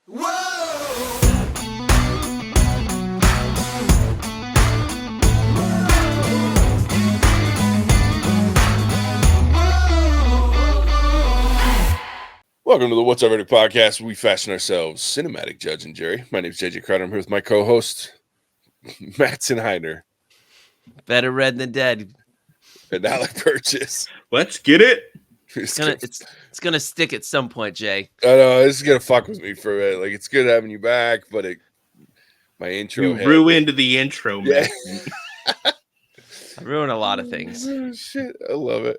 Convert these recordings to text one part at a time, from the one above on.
Whoa! Welcome to the What's Our Verdict podcast. We fashion ourselves cinematic judge and jury. My name is JJ Crowder. I'm here with my co-host, Mattson. Better red than dead. And Alec Purchase. Let's get it. It's gonna stick at some point, Jay. I know this is gonna fuck with me for a minute. Like, it's good having you back, but my intro You ruined the intro, man. Yeah. I ruin a lot of things. Oh, shit, I love it.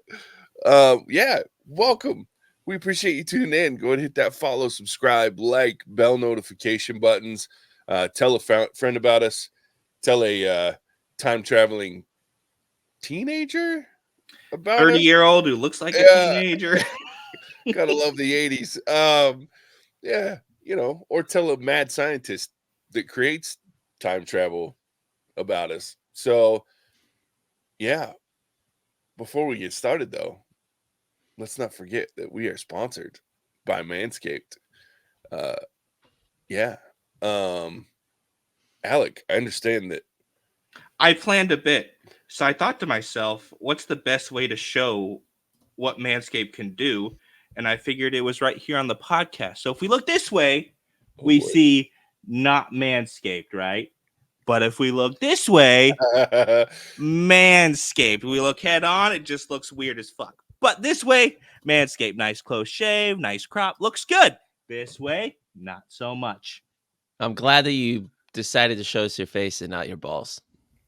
Yeah, welcome. We appreciate you tuning in. Go ahead and hit that follow, subscribe, like, bell notification buttons. Tell a friend about us. Tell a time-traveling teenager about 30-year-old who looks like a teenager. Gotta love the 80s. Yeah, or tell a mad scientist that creates time travel about us. So, yeah. Before we get started, though, let's not forget that we are sponsored by Manscaped. Yeah. Alec, I understand that. I planned a bit. So I thought to myself, what's the best way to show what Manscaped can do? And I figured it was right here on the podcast. So if we look this way, we see not Manscaped, right? But if we look this way, Manscaped. We look head on, it just looks weird as fuck. But this way, Manscaped, nice close shave, nice crop, looks good. This way, not so much. I'm glad that you decided to show us your face and not your balls.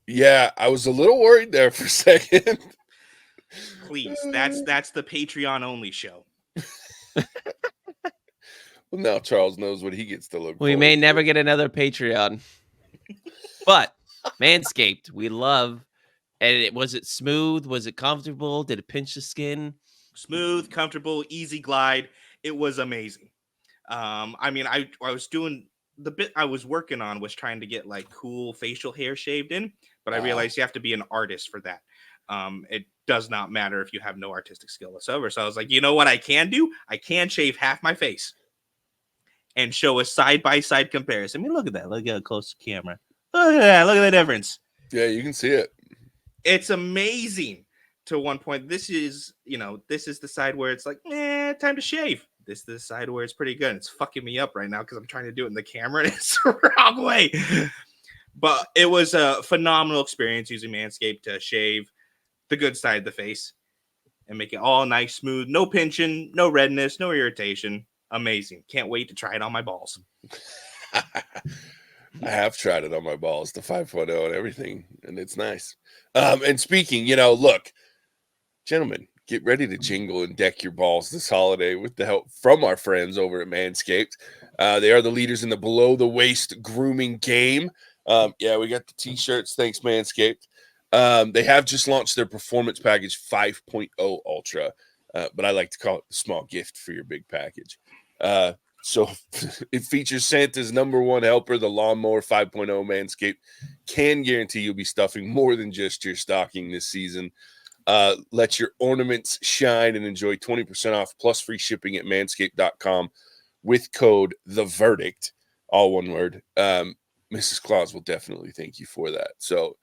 Yeah, I was a little worried there for a second. Please, that's the Patreon only show. Well, now Charles knows what he gets to look for. We may never get another Patreon. But Manscaped, we love. And was it smooth? Was it comfortable? Did it pinch the skin? Smooth, comfortable, easy glide. It was amazing. I was doing the bit I was working on was trying to get like cool facial hair shaved in, but I realized you have to be an artist for that. It does not matter if you have no artistic skill whatsoever. So I was like, you know what I can do? I can shave half my face and show a side-by-side comparison. I mean, look at that. Look at a close camera. Look at that. Look at the difference. Yeah, you can see it. It's amazing. To one point, this is the side where it's like, time to shave. This is the side where it's pretty good. It's fucking me up right now because I'm trying to do it in the camera and it's the wrong way. But it was a phenomenal experience using Manscaped to shave the good side of the face and make it all nice, smooth, no pinching, no redness, no irritation. Amazing. Can't wait to try it on my balls. I have tried it on my balls, the 5.0 and everything, and it's nice. And speaking, look, gentlemen, get ready to jingle and deck your balls this holiday with the help from our friends over at Manscaped. They are the leaders in the below-the-waist grooming game. We got the T-shirts. Thanks, Manscaped. They have just launched their Performance Package 5.0 Ultra, but I like to call it the small gift for your big package. So it features Santa's #1 helper, the Lawnmower 5.0. Manscaped can guarantee you'll be stuffing more than just your stocking this season. Let your ornaments shine and enjoy 20% off plus free shipping at manscaped.com with code THEVERDICT, all one word. Mrs. Claus will definitely thank you for that. So,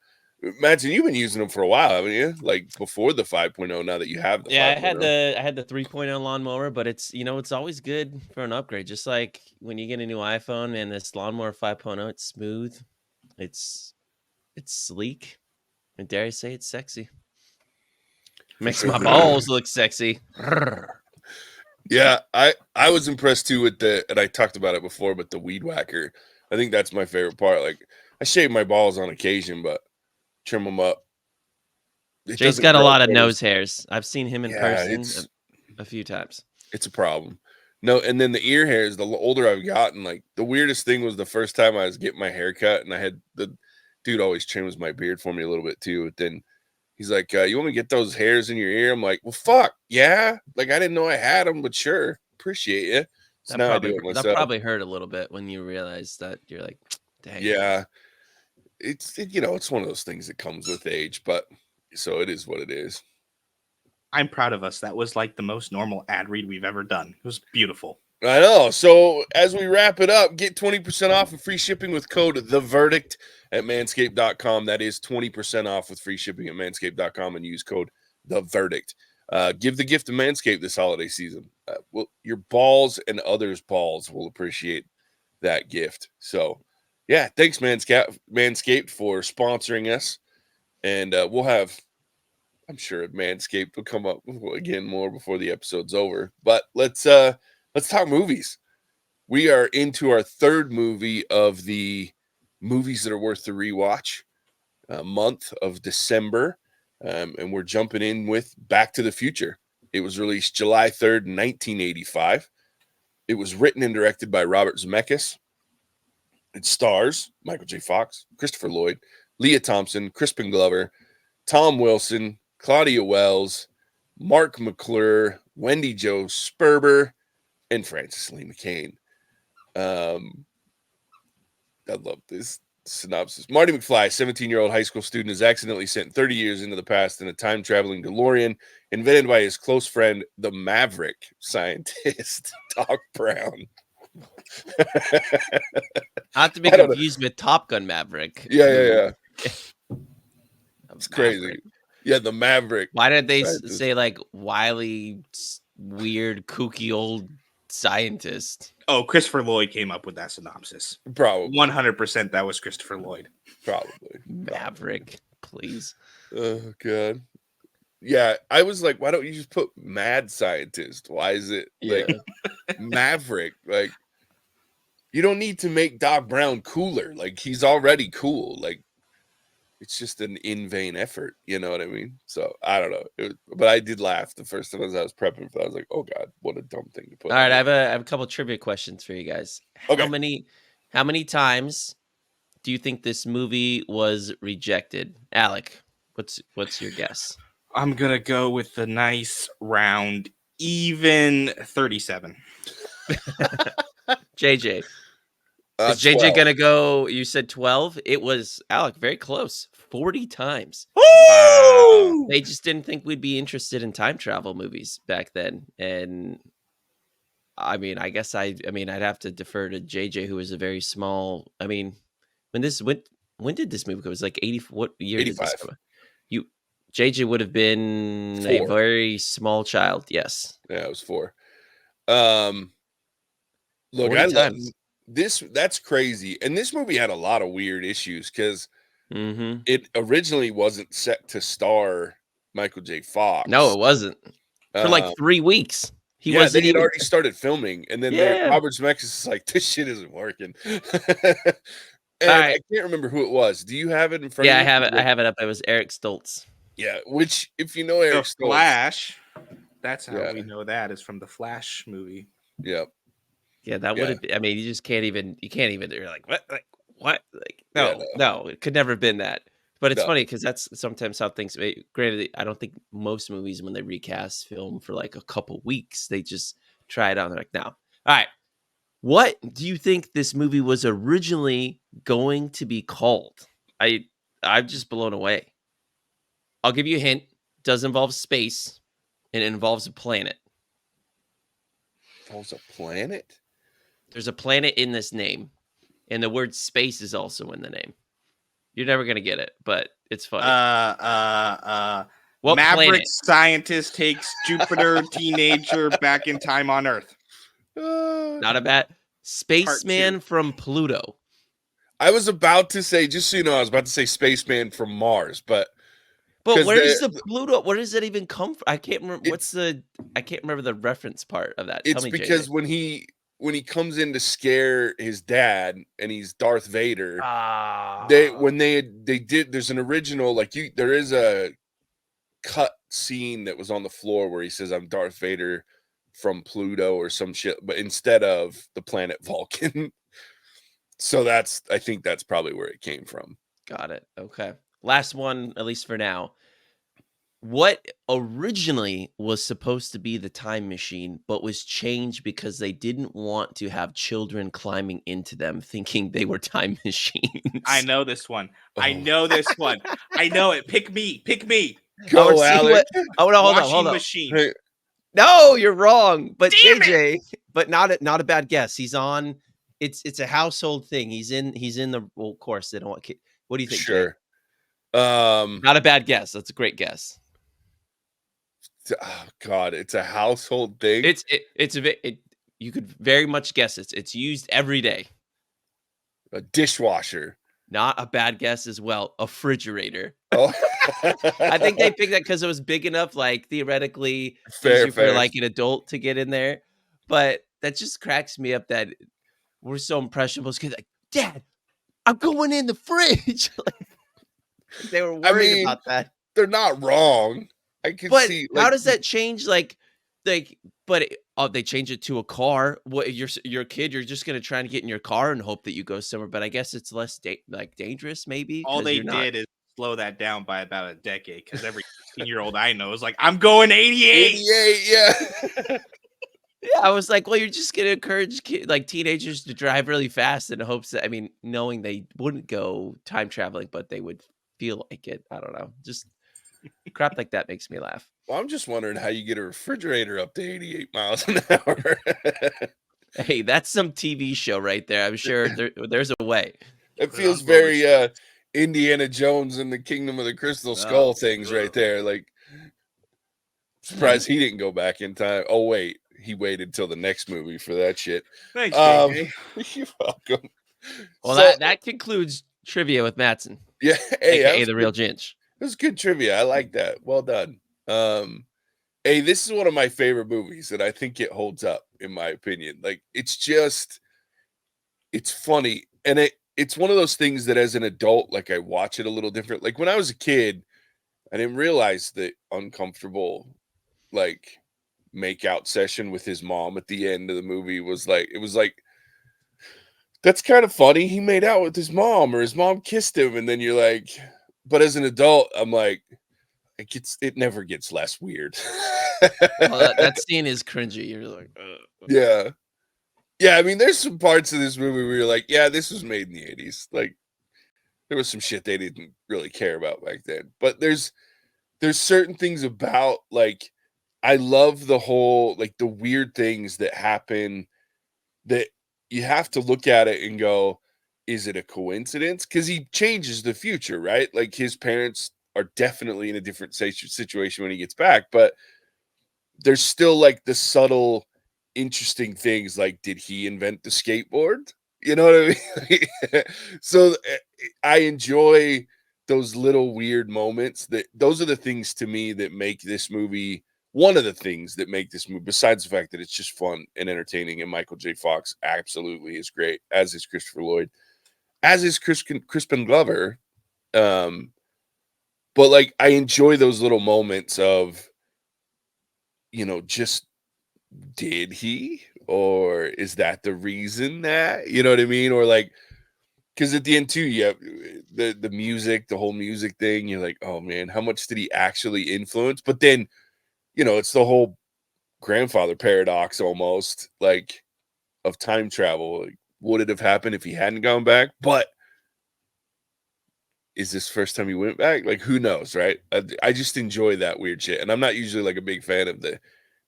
Mattson, you've been using them for a while, haven't you? Like before the 5.0, now that you have the 5.0. I had the 3.0 lawnmower, but it's always good for an upgrade. Just like when you get a new iPhone and this lawnmower 5.0, it's smooth, it's sleek, and dare I say it's sexy. Makes my balls look sexy. Yeah, I was impressed too with and I talked about it before, but the weed whacker. I think that's my favorite part. Like, I shave my balls on occasion, but trim them up. Jay's got a lot of nose hairs. I've seen him in person a few times. It's a problem. No, and then the ear hairs, the older I've gotten, like the weirdest thing was the first time I was getting my hair cut, and I had the dude always trims my beard for me a little bit too. But then he's like, you want me to get those hairs in your ear? I'm like, well, fuck, yeah. Like, I didn't know I had them, but sure, appreciate you. So now I do it myself. That probably hurt a little bit when you realize that you're like, dang. Yeah. It's one of those things that comes with age, but so it is what it is. I'm proud of us. That was like the most normal ad read we've ever done. It was beautiful. I know. So as we wrap it up, get 20% off and free shipping with code TheVerdict at manscaped.com. That is 20% off with free shipping at manscaped.com and use code TheVerdict. Give the gift of Manscaped this holiday season. Your balls and others' balls will appreciate that gift. So, yeah, thanks, Manscaped, for sponsoring us. And we'll have, I'm sure Manscaped will come up again more before the episode's over. But let's talk movies. We are into our third movie of the movies that are worth the rewatch month of December. And we're jumping in with Back to the Future. It was released July 3rd, 1985. It was written and directed by Robert Zemeckis. It stars Michael J. Fox, Christopher Lloyd, Leah Thompson, Crispin Glover, Tom Wilson, Claudia Wells, Mark McClure, Wendy Jo Sperber, and Frances Lee McCain. I love this synopsis. Marty McFly, 17-year-old high school student, is accidentally sent 30 years into the past in a time-traveling DeLorean invented by his close friend, the maverick scientist, Doc Brown. Not to be confused with Top Gun Maverick. Yeah. It's crazy. Maverick. Yeah, the maverick. Why did they say like wily, weird, kooky old scientist? Oh, Christopher Lloyd came up with that synopsis. Probably. 100% that was Christopher Lloyd. Probably. Maverick, please. Oh, God. Yeah, I was like, why don't you just put mad scientist? Why is it like maverick? Like, you don't need to make Doc Brown cooler. Like, he's already cool. Like, it's just an in vain effort. You know what I mean? So, I don't know. But I did laugh the first time as I was prepping for that. I was like, oh, God, what a dumb thing to put. All right, I have a couple trivia questions for you guys. Okay. How many times do you think this movie was rejected? Alec, what's your guess? I'm going to go with the nice round, even 37. JJ. Is JJ 12. going to go, you said 12? It was, Alec, very close. 40 times. Wow. They just didn't think we'd be interested in time travel movies back then. And I mean, I guess I'd have to defer to JJ, who was a very small, I mean, when did this movie come? It was like 80, what year 85. did this come? JJ would have been 4. a very small child. Yes. Yeah, it was 4. Look, I love this. That's crazy. And this movie had a lot of weird issues because it originally wasn't set to star Michael J. Fox. No, it wasn't. For like 3 weeks. They had already started filming, and then Robert Zemeckis is like, "This shit isn't working." And I can't remember who it was. Do you have it in front of you? Yeah, I have it. I have it up. It was Eric Stoltz. Yeah, which, if you know Eric Stoltz, Flash, that's how we know that is from the Flash movie. Yep. Yeah, that would have been, I mean, you can't even, you're like, what? Like, no, it could never have been that. But it's funny because that's sometimes how things, granted, I don't think most movies, when they recast film for like a couple weeks, they just try it out. They're like, no. All right. What do you think this movie was originally going to be called? I'm just blown away. I'll give you a hint. It does involve space, and it involves a planet. Involves a planet? There's a planet in this name, and the word space is also in the name. You're never gonna get it, but it's funny. What maverick scientist takes Jupiter teenager back in time on Earth? Not a bad spaceman from Pluto. I was about to say, just so you know, I was about to say spaceman from Mars, but where is the Pluto? Where does that even come from? I can't remember. I can't remember the reference part of that. It's because when he comes in to scare his dad and he's Darth Vader, they did. There's an original there is a cut scene that was on the floor where he says, "I'm Darth Vader from Pluto" or some shit, but instead of the planet Vulcan. So I think that's probably where it came from. Got it. Okay. Last one, at least for now. What originally was supposed to be the time machine, but was changed because they didn't want to have children climbing into them thinking they were time machines? I know this one. I know this one. I know it. Pick me. Go, Alec. Hold on. Machine. Hey, No, you're wrong. But Damn JJ, but not a bad guess. He's on. It's a household thing. He's in the. Well, of course they don't want. What do you think, Jay? Sure. Oh Not a bad guess. That's a great guess. God, it's a household thing. You could very much guess it. It's used every day. A dishwasher. Not a bad guess as well. A refrigerator. Oh, I think they picked that because it was big enough, like theoretically fair, easier for like an adult to get in there. But that just cracks me up that we're so impressionable. Because like, Dad, I'm going in the fridge. Like, they were worried about that. They're not wrong. I can But see. how does that change? They change it to a car. What you're a kid, you're just gonna try and get in your car and hope that you go somewhere. But I guess it's less dangerous, maybe. All 'cause they you're not- did is slow that down by about a decade because every 16-year-old I know is like, I'm going 88. 88, yeah. Yeah, I was like, well, you're just gonna encourage teenagers to drive really fast in hopes that, knowing they wouldn't go time traveling, but they would feel like it. I don't know. Just crap like that makes me laugh. Well, I'm just wondering how you get a refrigerator up to 88 miles an hour. Hey, that's some TV show right there. I'm sure there's a way. It feels very Indiana Jones and the Kingdom of the Crystal Skull things right there. Like, surprised he didn't go back in time. Oh, wait. He waited till the next movie for that shit. Thanks, JJ. You're welcome. Well, So- that concludes trivia with Mattson, Yeah, hey, aka the real Ginch. It was good trivia. I like that. Well done. Hey, this is one of my favorite movies, and I think it holds up, in my opinion. Like, it's funny, and it's one of those things that as an adult, like, I watch it a little different. Like, when I was a kid, I didn't realize the uncomfortable, like, make-out session with his mom at the end of the movie was like, it was like, that's kind of funny. He made out with his mom, or his mom kissed him, and then you're like, but as an adult, I'm like, it never gets less weird. Well, that scene is cringy. You're like, yeah. I mean, there's some parts of this movie where you're like, yeah, this was made in the 80s. Like, there was some shit they didn't really care about back then. But there's certain things about, like, I love the whole, like, the weird things that happen that you have to look at it and go, is it a coincidence? Because he changes the future, right? Like, his parents are definitely in a different situation when he gets back, but there's still, like, the subtle, interesting things, like, did he invent the skateboard? You know what I mean? So I enjoy those little weird moments. Those are the things to me that make this movie, one of the things that make this movie, besides the fact that it's just fun and entertaining, and Michael J. Fox absolutely is great, as is Christopher Lloyd, as is Crispin Glover. But, like, I enjoy those little moments of, just, did he? Or is that the reason that, you know what I mean? Or, like, because at the end too, you have the music, the whole music thing. You're like, oh man, how much did he actually influence? But then, it's the whole grandfather paradox almost, like, of time travel. Like, would it have happened if he hadn't gone back? But is this first time he went back? Like, who knows, right? I just enjoy that weird shit. And I'm not usually, like, a big fan of the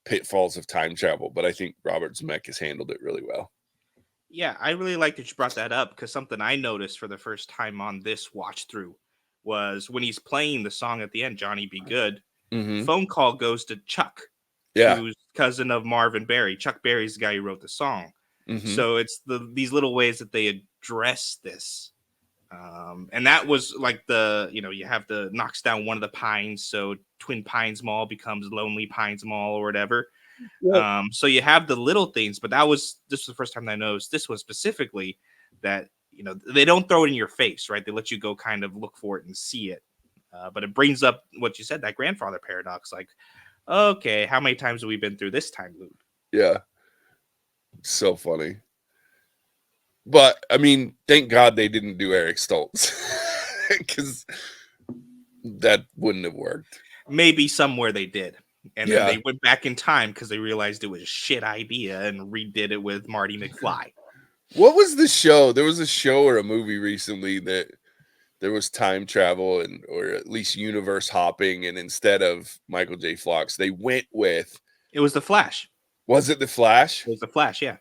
pitfalls of time travel, but I think Robert Zemeckis handled it really well. Yeah, I really like that you brought that up because something I noticed for the first time on this watch through was when he's playing the song at the end, Johnny Be Good, phone call goes to Chuck, who's cousin of Marvin Berry. Chuck Berry's the guy who wrote the song. So it's these little ways that they address this. And that was like you have the knocks down one of the pines, so Twin Pines Mall becomes Lonely Pines Mall or whatever. Yeah. So you have the little things, but this was the first time I noticed this was specifically that, they don't throw it in your face, right? They let you go kind of look for it and see it. But it brings up what you said, that grandfather paradox. Like, okay, how many times have we been through this time loop? Yeah. So funny. But, I mean, thank God they didn't do Eric Stoltz. Because that wouldn't have worked. Maybe somewhere they did. And then they went back in time because they realized it was a shit idea and redid it with Marty McFly. What was the show? There was a show or a movie recently that there was time travel or at least universe hopping. And instead of Michael J. Fox, they went with It was the Flash. Was it the Flash? It was the Flash, yeah.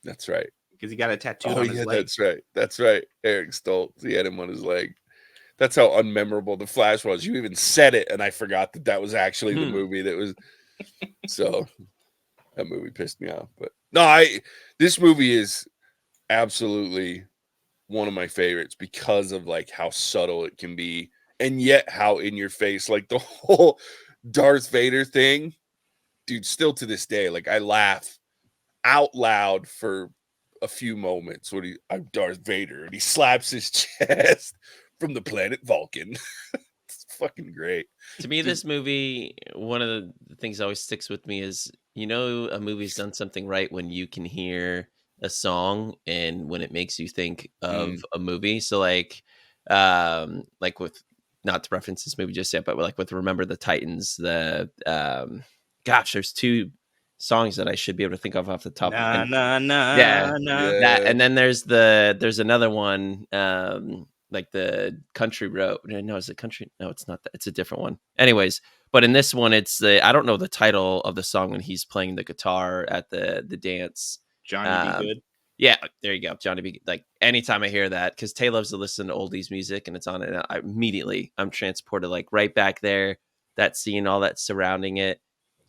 That's right. Because he got it tattooed Oh on his yeah, leg. that's right. That's right. Eric Stoltz. He had him on his leg. That's how unmemorable the Flash was. You even said it, and I forgot that was actually the movie that was. So that movie pissed me off. But no, this movie is absolutely one of my favorites because of like how subtle it can be, and yet how in your face. Like the whole Darth Vader thing, dude. Still to this day, like I laugh out loud for a few moments when I'm Darth Vader and he slaps his chest from the planet Vulcan. It's fucking great. To me, this movie, one of the things that always sticks with me is, a movie's done something right when you can hear a song and when it makes you think of a movie. So like with, not to reference this movie just yet, but like with Remember the Titans, there's two songs that I should be able to think of off the top. Nah, And, nah, nah, yeah, nah. that, and then there's another one, like the Country Road. No, is it Country? No, it's not that. It's a different one. Anyways, but in this one, it's I don't know the title of the song when he's playing the guitar at the dance. Johnny Be Good. Yeah, there you go, Johnny B. Like anytime I hear that, because Tay loves to listen to oldies music, and it's on it, I'm transported like right back there. That scene, all that surrounding it,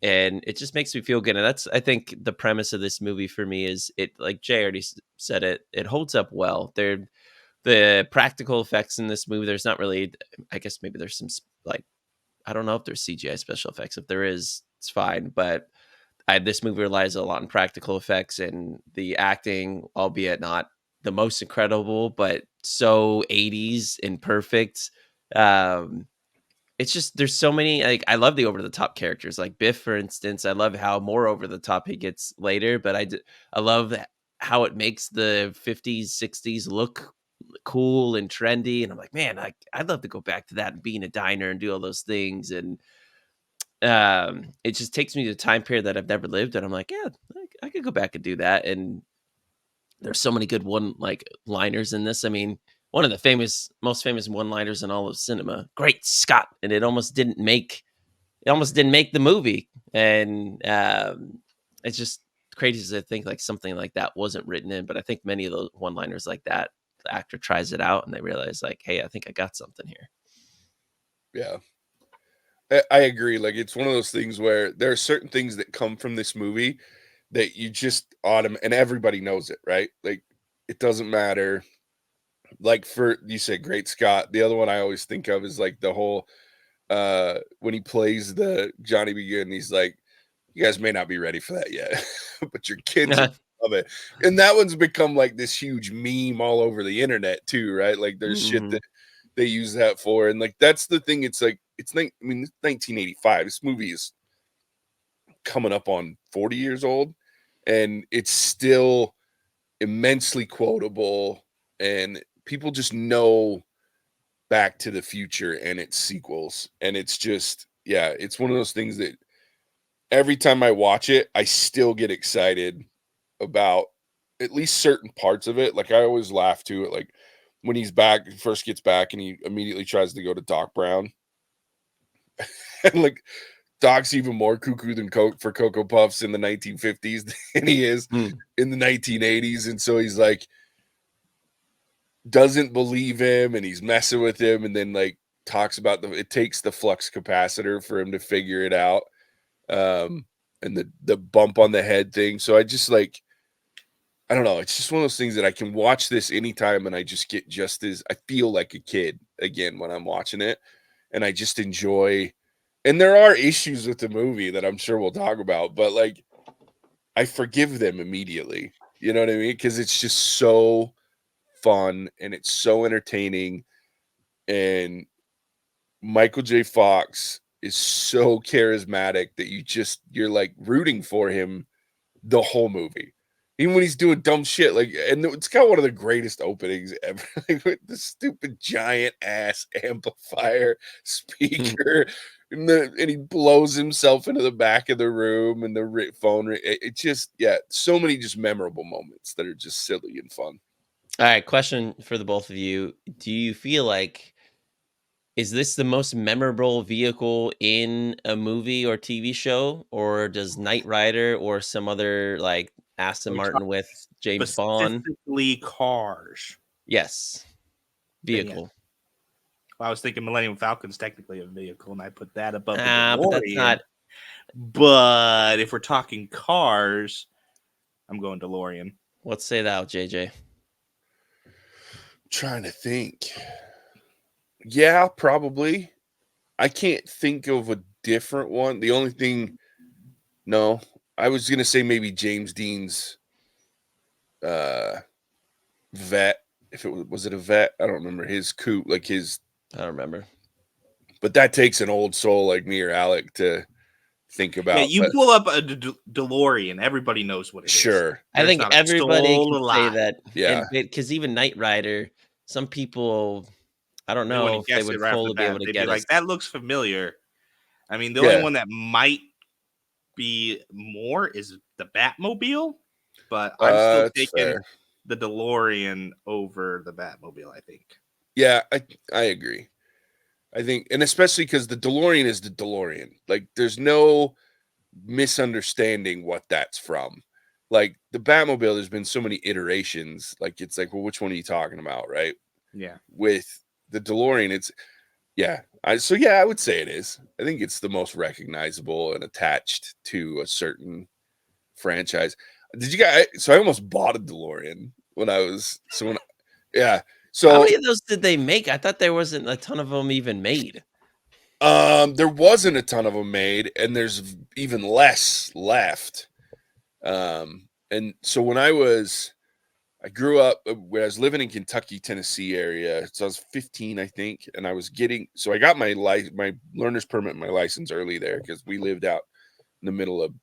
and it just makes me feel good. And that's, I think, the premise of this movie for me is it. Like Jay already said, it holds up well. The practical effects in this movie, there's not really. I guess maybe there's some like, I don't know if there's CGI special effects. If there is, it's fine, but. This movie relies a lot on practical effects, and the acting, albeit not the most incredible, but so 80s and perfect. It's just, there's so many, like, I love the over the top characters, like Biff, for instance. I love how more over the top he gets later, but I love how it makes the 50s, 60s look cool and trendy. And I'm like, man, I'd love to go back to that and be in a diner and do all those things. And it just takes me to a time period that I've never lived, and I'm like, yeah, I could go back and do that. And there's so many good liners in this. I mean, one of the most famous one-liners in all of cinema. Great Scott! And it almost didn't make the movie. And it's just crazy to think like something like that wasn't written in. But I think many of those one-liners like that, the actor tries it out and they realize like, hey, I think I got something here. Yeah. I agree. Like, it's one of those things where there are certain things that come from this movie that you just and everybody knows it, right? Like, it doesn't matter. Like, you said Great Scott. The other one I always think of is like the whole when he plays the Johnny B. Good, and he's like, you guys may not be ready for that yet, but your kids love it. And that one's become like this huge meme all over the internet too, right? Like, there's shit that they use that for. And like, that's the thing. It's like, it's 1985. This movie is coming up on 40 years old, and it's still immensely quotable, and people just know Back to the Future and its sequels. And it's just, yeah, it's one of those things that every time I watch it, I still get excited about at least certain parts of it. Like, I always laugh to it, like when he first gets back and he immediately tries to go to Doc Brown. And like, Doc's even more cuckoo than for Cocoa Puffs in the 1950s than he is in the 1980s. And so he's like, doesn't believe him, and he's messing with him, and then like talks about it takes the flux capacitor for him to figure it out. And the bump on the head thing. So I just like, I don't know. It's just one of those things that I can watch this anytime, and I just get I feel like a kid again when I'm watching it, and I just enjoy. And there are issues with the movie that I'm sure we'll talk about, but like, I forgive them immediately. You know what I mean? Because it's just so fun and it's so entertaining. And Michael J. Fox is so charismatic that you're like rooting for him the whole movie. Even when he's doing dumb shit, like, and it's got one of the greatest openings ever, like with the stupid giant ass amplifier speaker, and he blows himself into the back of the room, and the phone. It just, yeah, so many just memorable moments that are just silly and fun. All right, question for the both of you: do you feel like Is this the most memorable vehicle in a movie or TV show, or does Knight Rider or some other like Aston Are we Martin talking with James Bond? specifically cars? Yes, Then yes. vehicle. Well, I was thinking Millennium Falcon's technically a vehicle, and I put that above the But that's DeLorean. not. But if we're talking cars, I'm going DeLorean. What say thou, JJ? Trying to think. Yeah, probably. I can't think of a different one. The only thing, no, I was gonna say maybe James Dean's vet. If it was it a vet? I don't remember his coupe, like his. I don't remember. But that takes an old soul like me or Alec to think about. Yeah, you but pull up a DeLorean, everybody knows what it is. sure, I think There's not a everybody soul can say alive. that. Yeah. Because even Knight Rider, some people, I don't They know wouldn't if they guess would it right off the fully be able bat. to They'd get be us. like, that looks familiar. I mean, the Yeah. only one that might be more is the Batmobile, but I'm still That's taking fair. the DeLorean over the Batmobile, I think. Yeah, I agree. I think, and especially because the DeLorean is the DeLorean. Like, there's no misunderstanding what that's from. Like the Batmobile, there's been so many iterations. Like, it's like, well, which one are you talking about, right? Yeah. With the DeLorean, it's I would say it is. I think it's the most recognizable and attached to a certain franchise. Did you guys? So I almost bought a DeLorean when I was yeah. How So many of those did they make? I thought there wasn't a ton of them even made. there wasn't a ton of them made, and there's even less left. And so when I grew up when I was living in Kentucky, Tennessee area. So I was 15, I think, and I got my learner's permit and my license early there because we lived out in the middle of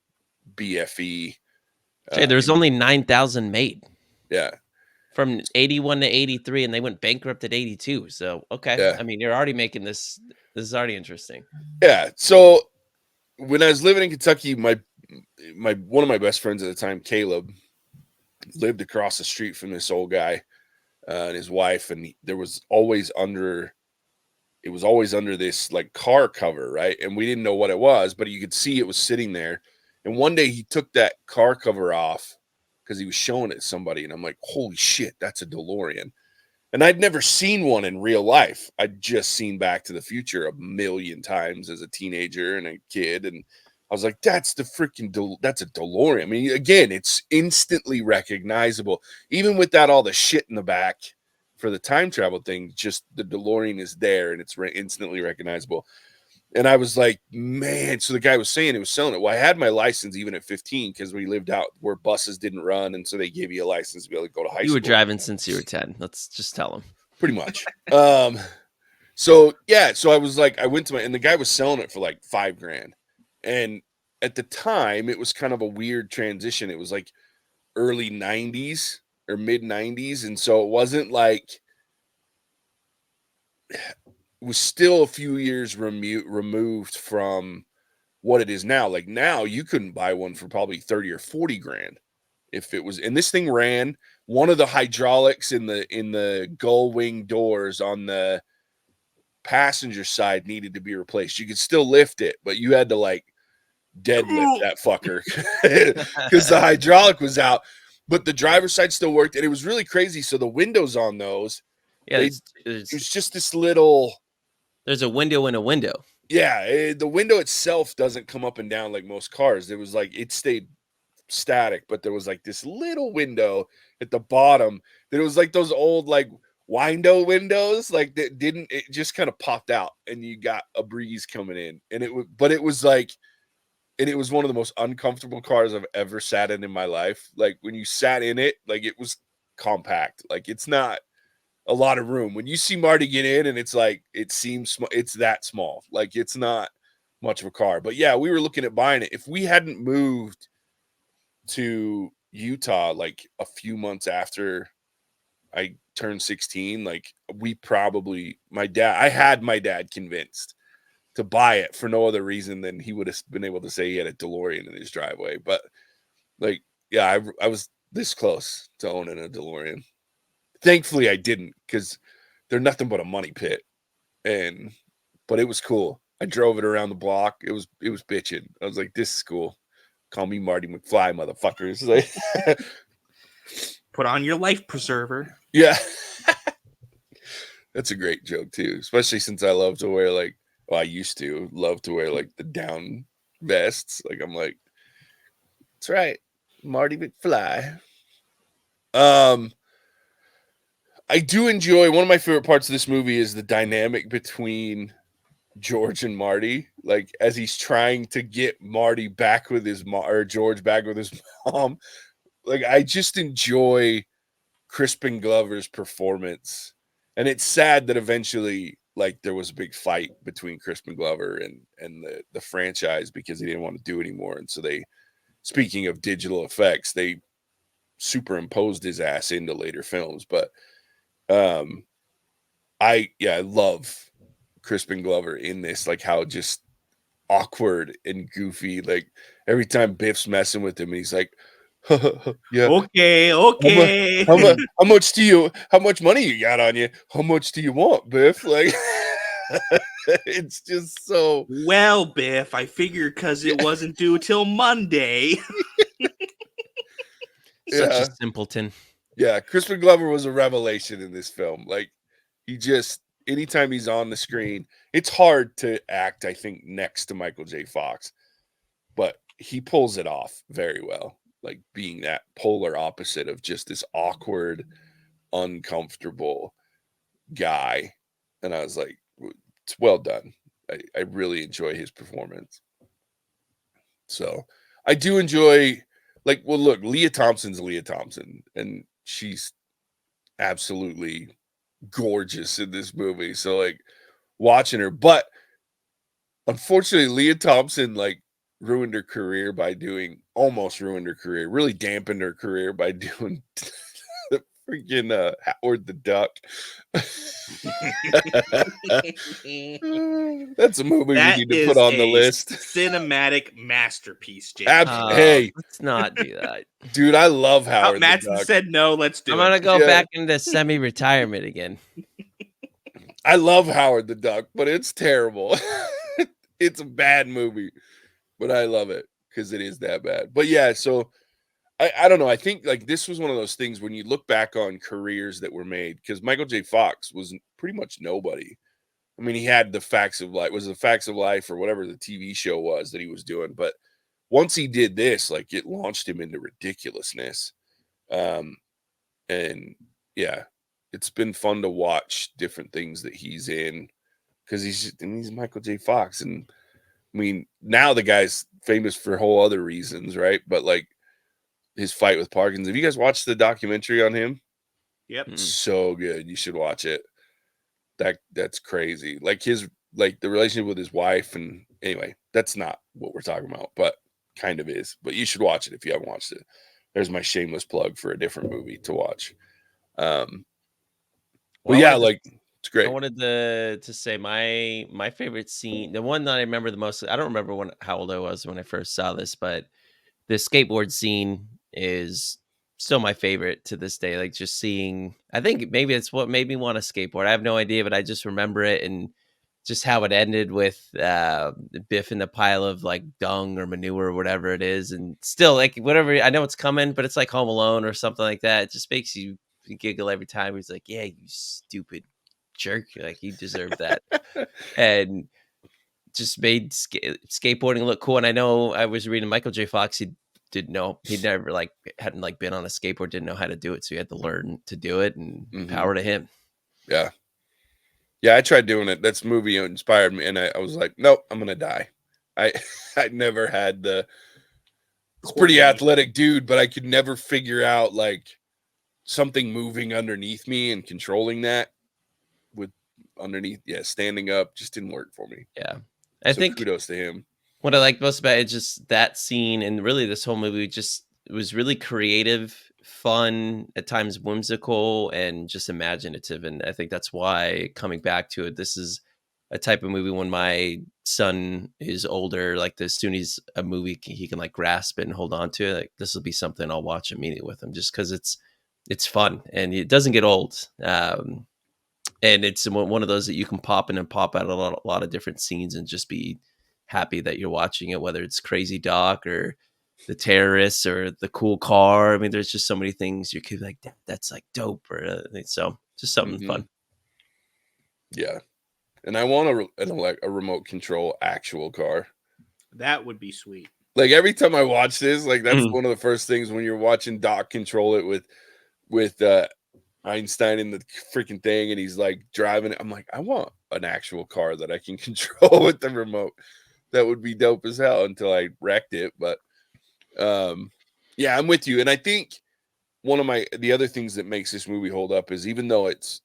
BFE. Jay, there's only 9,000 made Yeah. from 81 to 83, and they went bankrupt at 82. So, okay. Yeah. I mean, you're already making this. This is already interesting. Yeah. So when I was living in Kentucky, my one of my best friends at the time, Caleb, lived across the street from this old guy and his wife, and it was always under this like car cover, right? And we didn't know what it was, but you could see it was sitting there. And one day he took that car cover off because he was showing it to somebody, and I'm like, holy shit, that's a DeLorean. And I'd never seen one in real life. I'd just seen Back to the Future a million times as a teenager and a kid. And I was like, that's a DeLorean. I mean, again, it's instantly recognizable. Even without all the shit in the back for the time travel thing, just the DeLorean is there and it's instantly recognizable. And I was like, man, so the guy was saying he was selling it. Well, I had my license even at 15 because we lived out where buses didn't run. And so they gave you a license to be able to go to high school. You were driving since you were 10. Let's just tell them. Pretty much. So I was like, I went to and the guy was selling it for like $5,000. And at the time, it was kind of a weird transition. It was like early 90s or mid 90s. And so it wasn't like, it was still a few years removed from what it is now. Like now you couldn't buy one for probably 30 or 40 grand if it was, and this thing ran. One of the hydraulics in the gull wing doors on the passenger side needed to be replaced. You could still lift it, but you had to like deadlift that fucker because the hydraulic was out, but the driver's side still worked, and it was really crazy. So the windows on those, it was just this little. There's a window in a window. Yeah, the window itself doesn't come up and down like most cars. It was like it stayed static, but there was like this little window at the bottom that it was like those old like window windows, like that didn't, it just kind of popped out and you got a breeze coming in. And it was one of the most uncomfortable cars I've ever sat in my life. Like when you sat in it, like it was compact, like it's not a lot of room. When you see Marty get in and it's like, it seems it's that small, like it's not much of a car. But yeah, we were looking at buying it. If we hadn't moved to Utah like a few months after I turned 16, like I had my dad convinced to buy it for no other reason than he would have been able to say he had a DeLorean in his driveway. But like, yeah, I was this close to owning a DeLorean. Thankfully I didn't, because they're nothing but a money pit. And but it was cool. I drove it around the block. It was bitching. I was like, this is cool. Call me Marty McFly, motherfuckers. Like, Put on your life preserver. yeah. That's a great joke too, especially since I love to wear like, well, I used to love to wear like the down vests. Like I'm like, that's right, Marty McFly. I do enjoy, one of my favorite parts of this movie is the dynamic between George and Marty. Like as he's trying to get Marty back with his mom, or George back with his mom. Like I just enjoy Crispin Glover's performance. And it's sad that eventually, like, there was a big fight between Crispin Glover and the franchise because he didn't want to do anymore. And so they, speaking of digital effects, they superimposed his ass into later films. But I love Crispin Glover in this, like how just awkward and goofy. Like every time Biff's messing with him, he's like, yeah. Okay. How much money you got on you? How much do you want, Biff? Like it's just so Well, Biff, I figured because it wasn't due till Monday. Such a simpleton. Yeah, Crispin Glover was a revelation in this film. Like he just, anytime he's on the screen, it's hard to act, I think, next to Michael J. Fox, but he pulls it off very well. Like being that polar opposite of just this awkward, uncomfortable guy. And I was like, it's well done. I really enjoy his performance. So I do enjoy, like, well, look, Leah Thompson's Leah Thompson, and she's absolutely gorgeous in this movie. So like watching her, but unfortunately, Leah Thompson, like, ruined her career by doing, almost ruined her career, really dampened her career by doing the freaking Howard the Duck. That's a movie we need to put on the list. Cinematic masterpiece, James. Hey, let's not do that. Dude, I love Howard the Mattson Duck. said no, let's do it. I'm going to go back into semi-retirement again. I love Howard the Duck, but it's terrible. It's a bad movie, but I love it because it is that bad. But yeah, so I don't know. I think like this was one of those things when you look back on careers that were made, because Michael J. Fox was pretty much nobody. I mean, he had the Facts of Life, was the Facts of Life or whatever the TV show was that he was doing. But once he did this, like it launched him into ridiculousness. And yeah, it's been fun to watch different things that he's in because he's Michael J. Fox. And I mean, now the guy's famous for whole other reasons, right? But like his fight with Parkinson's. Have you guys watched the documentary on him? Yep. So good. You should watch it. That's crazy. Like the relationship with his wife, and anyway, that's not what we're talking about, but kind of is. But you should watch it if you haven't watched it. There's my shameless plug for a different movie to watch. Well, yeah, like it's great. I wanted to say my favorite scene, the one that I remember the most. I don't remember how old I was when I first saw this, but the skateboard scene is still my favorite to this day. Like just seeing, I think maybe it's what made me want to skateboard. I have no idea, but I just remember it and just how it ended with Biff in the pile of like dung or manure or whatever it is. And still like whatever, I know it's coming, but it's like Home Alone or something like that. It just makes you giggle every time. He's like, yeah, you stupid jerk. Like you deserve that. And just made skateboarding look cool. And I know I was reading Michael J. Fox. He didn't know, he'd never hadn't been on a skateboard, didn't know how to do it. So he had to learn to do it, and power to him. Yeah. Yeah. I tried doing it. That's movie inspired me. And I was like, nope, I'm going to die. I never had it's pretty athletic dude, but I could never figure out like something moving underneath me and controlling that with underneath. Yeah. Standing up just didn't work for me. Yeah. I think kudos to him. What I like most about it is just that scene, and really this whole movie just was really creative, fun, at times whimsical, and just imaginative. And I think that's why coming back to it, this is a type of movie when my son is older, like as soon as a movie he can like grasp it and hold on to it, like this will be something I'll watch immediately with him just because it's fun and it doesn't get old. And it's one of those that you can pop in and pop out a lot of different scenes and just be happy that you're watching it, whether it's Crazy Doc or the terrorists or the cool car. I mean, there's just so many things you could be like, that's like dope. Or so just something Mhm. fun. Yeah. And I want a remote control actual car. That would be sweet. Like every time I watch this, like that's Mhm. one of the first things when you're watching Doc control it with Einstein in the freaking thing, and he's like driving it. I'm like, I want an actual car that I can control with the remote. That would be dope as hell until I wrecked it. But yeah, I'm with you. And I think one of the other things that makes this movie hold up is even though it's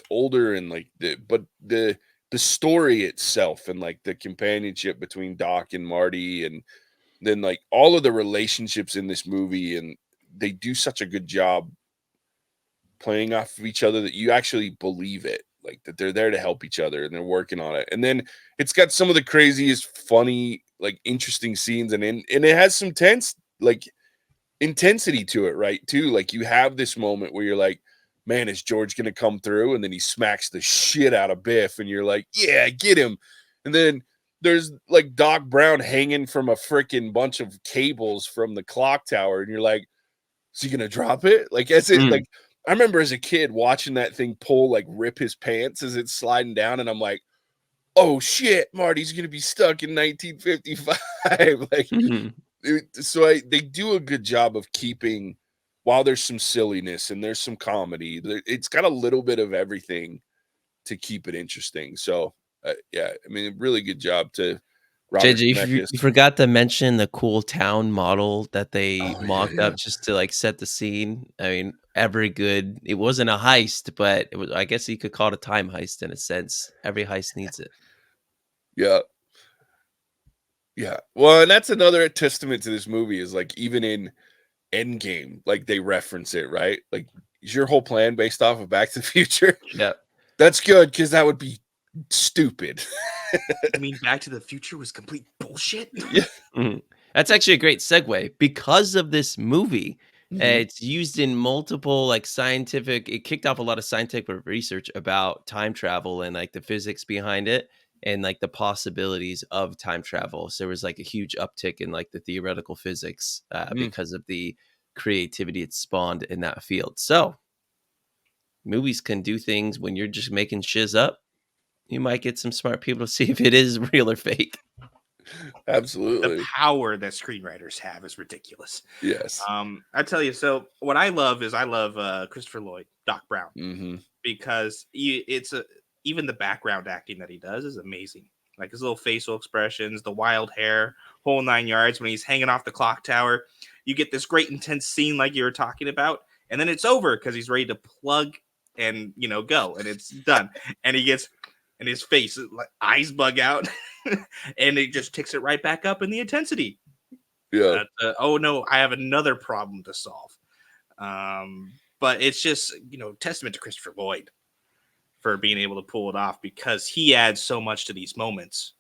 older and like the story itself and like the companionship between Doc and Marty, and then like all of the relationships in this movie, and they do such a good job playing off of each other that you actually believe it, like that they're there to help each other and they're working on it. And then it's got some of the craziest, funny, like interesting scenes, and it has some tense, like intensity to it, right? Too, like you have this moment where you're like, man, is George gonna come through? And then he smacks the shit out of Biff, and you're like, yeah, get him. And then there's like Doc Brown hanging from a freaking bunch of cables from the clock tower, and you're like, is he gonna drop it? Like, as it like, I remember as a kid watching that thing rip his pants as it's sliding down, and I'm like, oh shit, Marty's gonna be stuck in 1955. Like, Mhm. so they do a good job of keeping, while there's some silliness and there's some comedy, it's got a little bit of everything to keep it interesting. So yeah, I mean, really good job to Robert JJ, Zemeckis. you forgot to mention the cool town model that they Oh yeah, mocked up just to like set the scene. I mean, every good. It wasn't a heist, but it was. I guess you could call it a time heist in a sense. Every heist needs it. yeah, yeah. Well, and that's another testament to this movie is like even in Endgame, like they reference it, right? Like, is your whole plan based off of Back to the Future? Yeah. That's good because that would be stupid. I mean, Back to the Future was complete bullshit. Yeah. Mhm. That's actually a great segue because of this movie. Mhm. It's used in multiple like scientific. It kicked off a lot of scientific research about time travel and like the physics behind it and like the possibilities of time travel. So there was like a huge uptick in like the theoretical physics Mm. because of the creativity it spawned in that field. So movies can do things when you're just making shiz up. You might get some smart people to see if it is real or fake. The Absolutely. power that screenwriters have is ridiculous. Yes. I tell you, so what I love is Christopher Lloyd, Doc Brown, Mm-hmm. because even the background acting that he does is amazing. Like his little facial expressions, the wild hair, whole 9 yards when he's hanging off the clock tower. You get this great intense scene like you were talking about, and then it's over because he's ready to plug and go, and it's done. And he gets, and his face, like eyes bug out, and it just ticks it right back up in the intensity. Yeah. Oh no, I have another problem to solve. But it's just testament to Christopher Lloyd for being able to pull it off, because he adds so much to these moments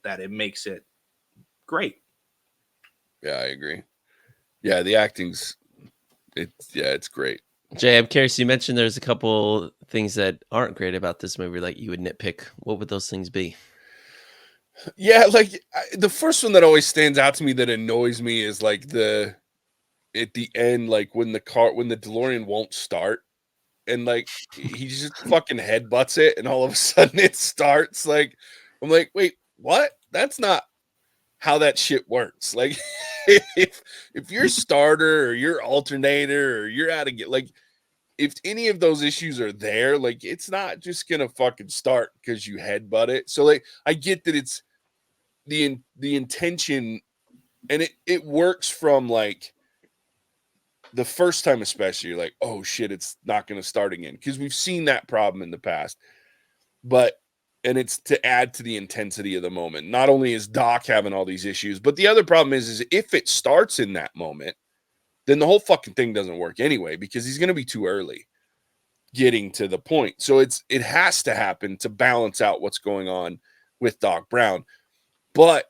that it makes it great. Yeah, I agree. Yeah, the acting's it's great. Jay, I'm curious. You mentioned there's a couple things that aren't great about this movie, like you would nitpick. What would those things be? Yeah, like the first one that always stands out to me that annoys me is like at the end, like when the DeLorean won't start, and like he just fucking headbutts it, and all of a sudden it starts. Like, I'm like, wait, what? That's not how that shit works. Like, if your starter or your alternator or you're out of get, like, if any of those issues are there, like it's not just gonna fucking start because you headbutt it. So like I get that it's the intention, and it works from like the first time, especially you're like, oh shit, it's not gonna start again. Because we've seen that problem in the past. But and it's to add to the intensity of the moment. Not only is Doc having all these issues, but the other problem is if it starts in that moment, then the whole fucking thing doesn't work anyway, because he's gonna be too early getting to the point. So it has to happen to balance out what's going on with Doc Brown. But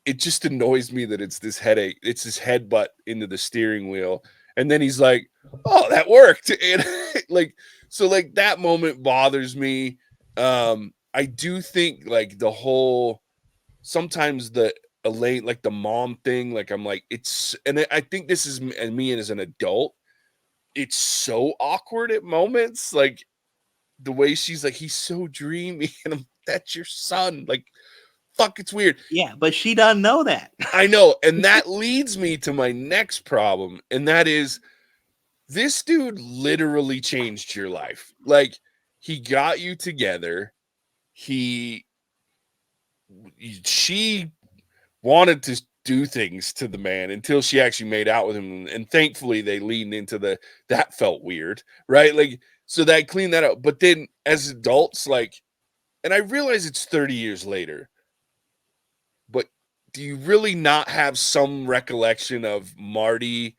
it just annoys me that it's this headache. It's this headbutt into the steering wheel. And then he's like, oh, that worked. And like So like that moment bothers me. I do think like the whole sometimes the Elaine, like the mom thing, like I'm like, it's, and I think this is me as an adult, it's so awkward at moments. Like the way she's like, he's so dreamy, and that's your son. Like, fuck, it's weird. Yeah, but she doesn't know that. I know. And that leads me to my next problem. And that is this dude literally changed your life. Like, he got you together. She wanted to do things to the man until she actually made out with him. And thankfully they leaned into that felt weird, right? Like, so that cleaned that up. But then as adults, like, and I realize it's 30 years later, but do you really not have some recollection of Marty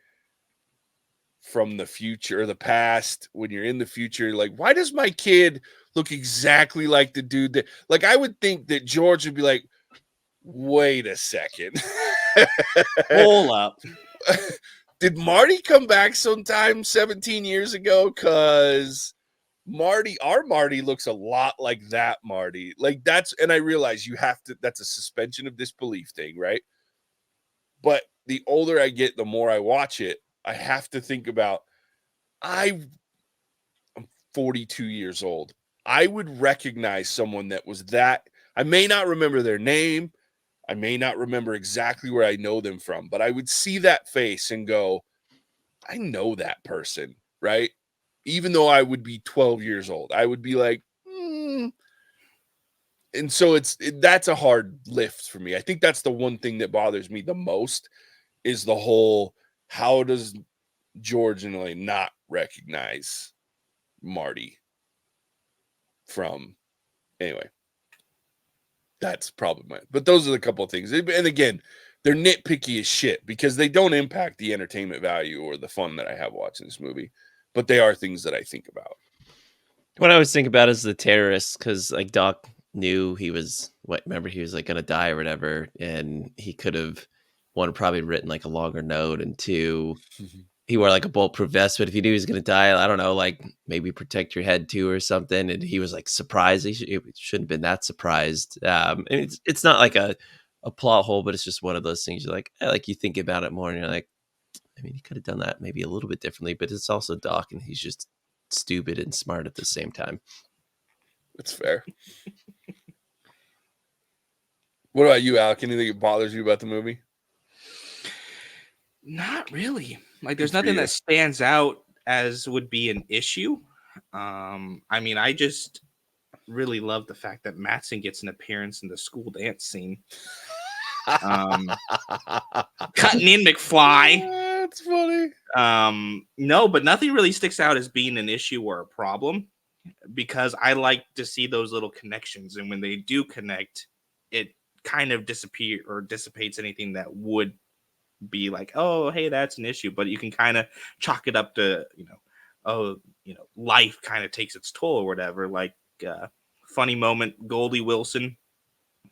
from the future or the past when you're in the future? Like, why does my kid look exactly like the dude that, like, I would think that George would be like, wait a second. Hold up. Did Marty come back sometime 17 years ago? Because our Marty looks a lot like that Marty. Like that's, and I realize you have to, that's a suspension of disbelief thing, right? But the older I get, the more I watch it, I have to think about, I'm 42 years old. I would recognize someone that was that. I may not remember their name. I may not remember exactly where I know them from, but I would see that face and go, I know that person, right? Even though I would be 12 years old, I would be like, And so that's a hard lift for me. I think that's the one thing that bothers me the most is the whole, how does George and Elaine not recognize Marty from, anyway. That's probably but those are the couple of things. And again, they're nitpicky as shit because they don't impact the entertainment value or the fun that I have watching this movie, but they are things that I think about. What I always think about is the terrorists, because like Doc knew he was remember he was like gonna die or whatever, and he could have one probably written like a longer note, and two, he wore like a bulletproof vest, but if he knew he was gonna die, I don't know, like maybe protect your head too or something. And he was like surprised. He shouldn't have been that surprised. And it's not like a plot hole, but it's just one of those things you're like, like you think about it more, and you're like, I mean, he could have done that maybe a little bit differently, but it's also Doc, and he's just stupid and smart at the same time. That's fair. What about you, Alec? Anything that bothers you about the movie? Not really. Like, there's nothing that stands out as would be an issue. I mean, I just really love the fact that Mattson gets an appearance in the school dance scene. Cutting in McFly. That's funny. No, but nothing really sticks out as being an issue or a problem, because I like to see those little connections, and when they do connect, it kind of dissipates anything that would be like, oh, hey, that's an issue. But you can kind of chalk it up to, life kind of takes its toll or whatever. Like, funny moment, Goldie Wilson,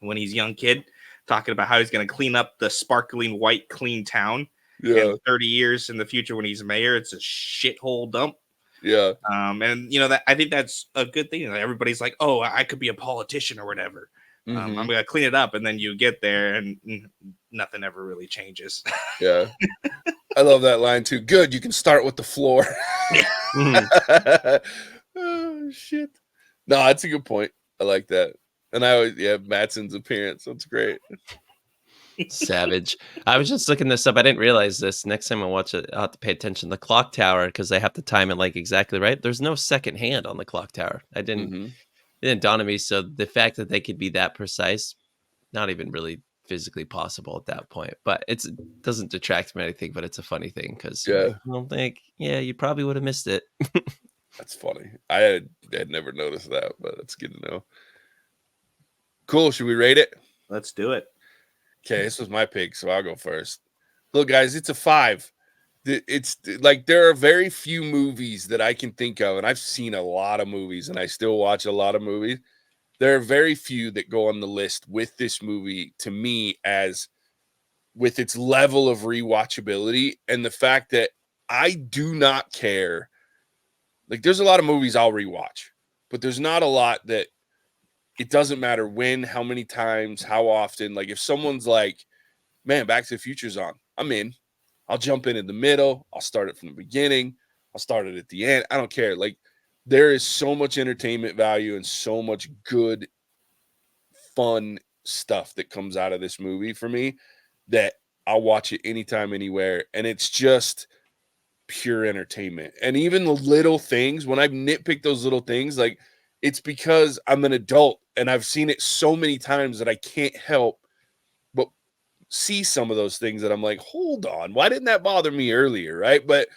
when he's a young kid, talking about how he's going to clean up the sparkling white clean town. Yeah. And 30 years in the future when he's mayor, it's a shithole dump. Yeah. And that I think that's a good thing. Everybody's like, oh, I could be a politician or whatever. I'm going to clean it up. And then you get there and nothing ever really changes. Yeah. I love that line too. Good. You can start with the floor. Oh, shit. No, that's a good point. I like that. And I always, Mattson's appearance. That's great. Savage. I was just looking this up. I didn't realize this. Next time I watch it, I'll have to pay attention. The clock tower, because they have to time it like exactly right. There's no second hand on the clock tower. It didn't dawn on me. So the fact that they could be that precise, not even really physically possible at that point. But it doesn't detract from anything, but it's a funny thing because you probably would have missed it. That's funny. I had never noticed that, but that's good to know. Cool. Should we rate it? Let's do it. Okay, this was my pick, so I'll go first. Look, guys, it's a 5. It's like there are very few movies that I can think of, and I've seen a lot of movies, and I still watch a lot of movies. There are very few that go on the list with this movie, to me, as with its level of rewatchability and the fact that I do not care Like there's a lot of movies I'll rewatch, but there's not a lot that it doesn't matter when, how many times, how often. Like if someone's like, man, Back to the Future's on, I'm in. I'll jump in the middle. I'll start it from the beginning. I'll start it at the end. I don't care. Like there is so much entertainment value and so much good, fun stuff that comes out of this movie for me that I'll watch it anytime, anywhere. And it's just pure entertainment. And even the little things, when I've nitpicked those little things, like it's because I'm an adult and I've seen it so many times that I can't help but see some of those things that I'm like, hold on, why didn't that bother me earlier? Right. But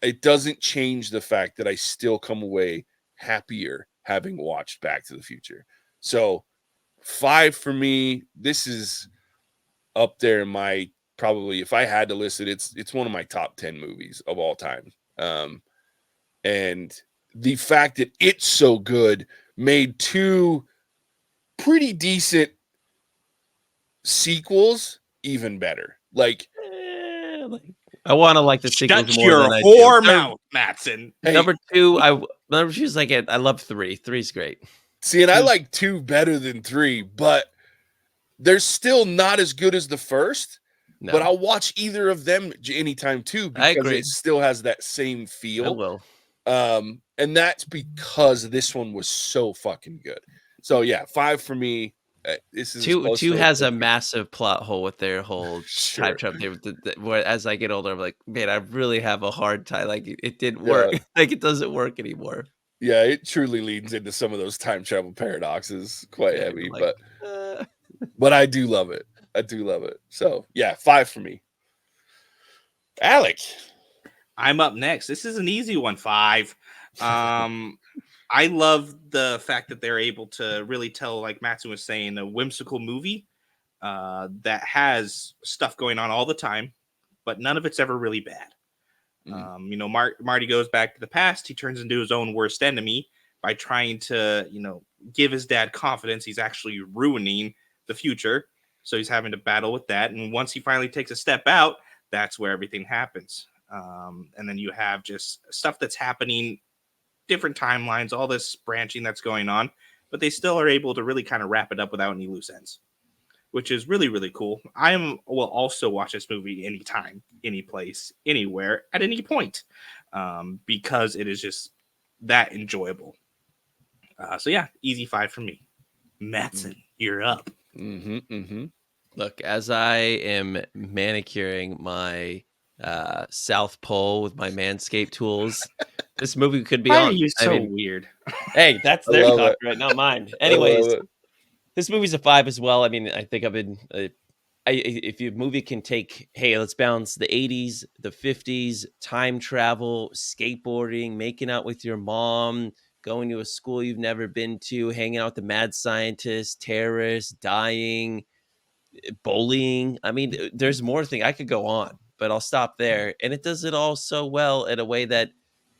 it doesn't change the fact that I still come away happier having watched Back to the Future. So 5 for me. This is up there in my, probably, if I had to list it, it's one of my top 10 movies of all time. And the fact that it's so good made 2 pretty decent sequels even better. Like I want to like the sequels Shut more your than I whore do. mouth, Mattson. Hey, Number 2, number 2 is like I love 3. 3's great. see, and I like 2 better than 3, but they're still not as good as the first. No, But I'll watch either of them anytime too, I because agree. it still has that same I feel. will. And that's because this one was so fucking good. So yeah, 5 for me. This is Two close two to has a massive plot hole with their whole Sure. time travel. Where as I get older, I'm like, man, I really have a hard time. Like it didn't Yeah. work. Like it doesn't work anymore. Yeah, it truly leans into some of those time travel paradoxes quite Yeah, heavy, I'm like, but I do love it. I do love it. So yeah, 5 for me. Alec. I'm up next. This is an easy one. 5. I love the fact that they're able to really tell, like Mattson was saying, a whimsical movie that has stuff going on all the time, but none of it's ever really bad. You know, Marty goes back to the past. He turns into his own worst enemy by trying to, you know, give his dad confidence. He's actually ruining the future. So he's having to battle with that. And once he finally takes a step out, that's where everything happens. And then you have just stuff that's happening, different timelines, all this branching that's going on, but they still are able to really kind of wrap it up without any loose ends, which is really, really cool. Will also watch this movie anytime, any place, anywhere, at any point, because it is just that enjoyable. So yeah, easy 5 for me. Mattson, you're up. look, as I am manicuring my South Pole with my Manscaped tools, this movie could be Why on. are you I so mean, weird? hey, that's I their love copyright, not mine. I love Anyways, it. this movie's a 5 as well. I mean, I think I've been. If your movie can take, hey, let's balance the 80s, the 50s, time travel, skateboarding, making out with your mom, going to a school you've never been to, hanging out with the mad scientists, terrorists, dying, bullying. I mean, there's more thing. I could go on, but I'll stop there. And it does it all so well in a way that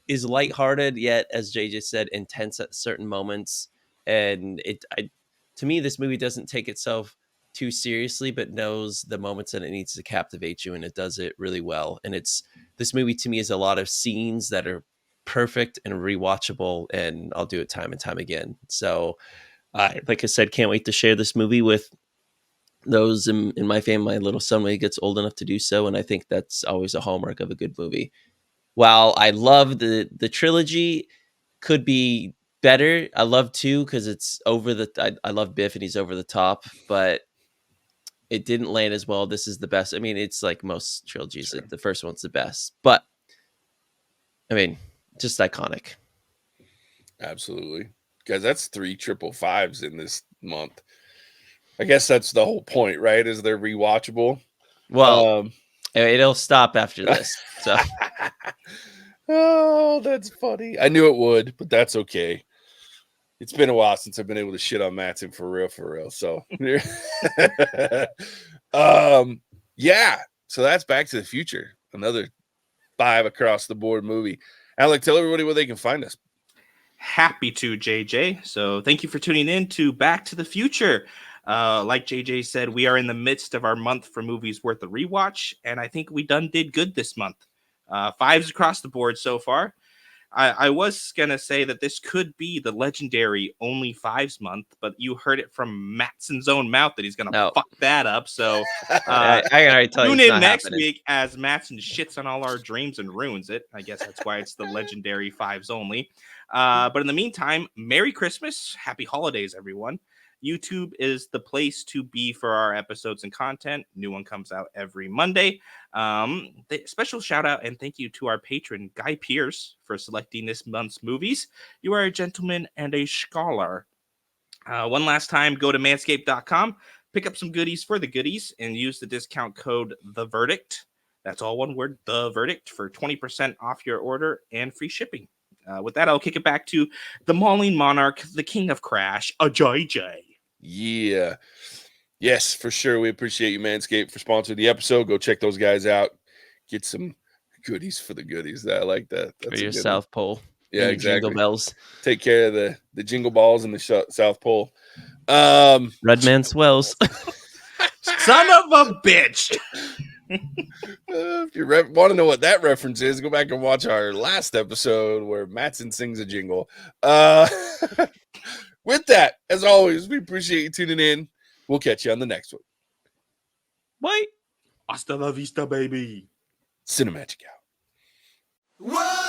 is lighthearted, yet, as Jay just said, intense at certain moments. And to me, this movie doesn't take itself too seriously, but knows the moments that it needs to captivate you, and it does it really well. And this movie to me is a lot of scenes that are perfect and rewatchable, and I'll do it time and time again. So, like I said, can't wait to share this movie with those in my family. My little son when he gets old enough to do so, and I think that's always a hallmark of a good movie. While I love the trilogy, could be better. I love 2 because it's over the. I love Biff and he's over the top, but it didn't land as well. This is the best. I mean, it's like most trilogies. Sure. The first one's the best, but I mean, just iconic. Absolutely. Guys, that's 3 triple 5s in this month. I guess that's the whole point, right? Is they're rewatchable. Well, it'll stop after this. So, oh, that's funny. I knew it would, but that's okay. It's been a while since I've been able to shit on Mattson for real. So, yeah. So that's Back to the Future, another 5 across the board movie. Alec, tell everybody where they can find us. Happy to, JJ. So thank you for tuning in to Back to the Future. Like JJ said, we are in the midst of our month for movies worth a rewatch, and I think we did good this month. 5s across the board so far. I was gonna say that this could be the legendary Only Fives month, but you heard it from Mattson's own mouth that he's gonna No. fuck that up. So I can already tell you tune it's in not next happening. week as Mattson shits on all our dreams and ruins it. I guess that's why it's the legendary fives only. But in the meantime, Merry Christmas, Happy Holidays, everyone. YouTube is the place to be for our episodes and content. New one comes out every Monday. Special shout out and thank you to our patron, Guy Pierce, for selecting this month's movies. You are a gentleman and a scholar. One last time, go to manscaped.com, pick up some goodies for the goodies, and use the discount code The Verdict. That's all one word, The Verdict, for 20% off your order and free shipping. With that, I'll kick it back to the Mauling Monarch, the King of Crash, a JJ. Yeah. Yes, for sure. We appreciate you, Manscaped, for sponsoring the episode. Go check those guys out. Get some goodies for the goodies. I like that. For That's a your good one. South Pole. Yeah, and your exactly. Jingle bells. Take care of the jingle balls and the South Pole. Red Man swells. Son of a bitch. If you want to know what that reference is, go back and watch our last episode where Mattson sings a jingle. With that, as always, we appreciate you tuning in. We'll catch you on the next one. Bye. Hasta la vista, baby. Cinemagic out. Whoa!